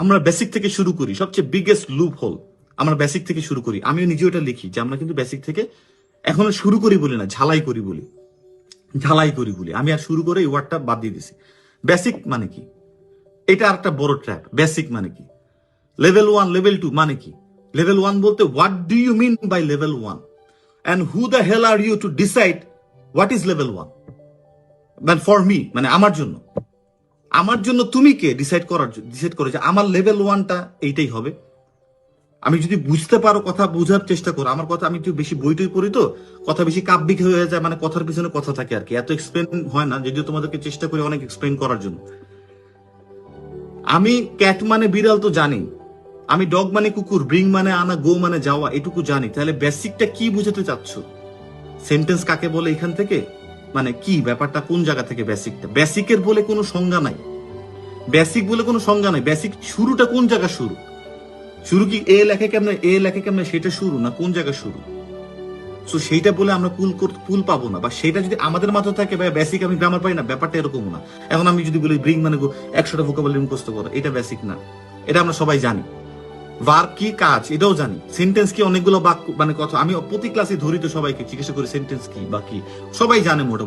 আমরা বেসিক থেকে শুরু করি, সবচেয়ে বিগেস্ট লুপ হোল। আমরা বেসিক থেকে শুরু করি, আমিও নিজে ওটা লিখি যে আমরা কিন্তু বেসিক থেকে এখনো শুরু করি বলি না, ঝালাই করি বলি। ঝালাই করি বলি, আমি আর শুরু করে এই ওয়ার্ডটা বাদ দিয়ে দিছি। বেসিক মানে কি? এটা আর একটা বড় ট্র্যাপ। বেসিক মানে কি? লেভেল 1, লেভেল 2 মানে কি? লেভেল 1 বলতে what do you mean by level 1 and who the hell are you to decide what is level 1? মানে ফর মি, মানে আমার জন্য তুমি কে ডিসাইড করে যে আমার লেভেল 1টা এইটাই হবে? আমি যদি বুঝতে পারো, কথা বোঝার চেষ্টা করো আমার কথা। আমি একটু বেশি বই টই পড়ি তো, কথা বেশি কাব্যিক হয়ে যায়, মানে কথার পিছনে কথা থাকে আর কি, এত এক্সপ্লেন হয় না, যদিও তোমাদেরকে চেষ্টা করি অনেক এক্সপ্লেন করার জন্য। আমি ক্যাট মানে বিড়াল তো জানি, আমি ডগ মানে কুকুর, ব্রিং মানে আনা, গো মানে যাওয়া, এটুকু জানি। তাহলে বেসিকটা কি বুঝাতে চাচ্ছ? সেন্টেন্স কাকে বলে এখান থেকে, মানে কি ব্যাপারটা, কোন জায়গা থেকে বেসিকটা? বেসিকের বলে কোনো সংজ্ঞা নাই, বেসিক বলে কোনো সংজ্ঞা নাই। বেসিক শুরুটা কোন জায়গা শুরু? শুরু কি এ লেখে কেমনে সেটা শুরু, না কোন জায়গা শুরু? সো সেইটা বলে আমরা কুল পাবো না, বা সেটা যদি আমাদের মাথায় থাকে ভাই বেসিক আমি গ্রামার পাই না, ব্যাপারটা এরকম না। এখন আমি যদি বলি ব্রিং মানে 100টা ভোকাবুলারি মুখস্থ করো, এটা বেসিক না। এটা আমরা সবাই জানি। ভার্ব কি, কাজ, এটাও জানি। সেন্টেন্স কি, অনেকগুলো বাক্য মানে কথা। আমি প্রতি ক্লাসে ধরি তো সবাইকে জিজ্ঞাসা করি সেন্টেন্স কি বা কি, সবাই জানে মোটামুটি।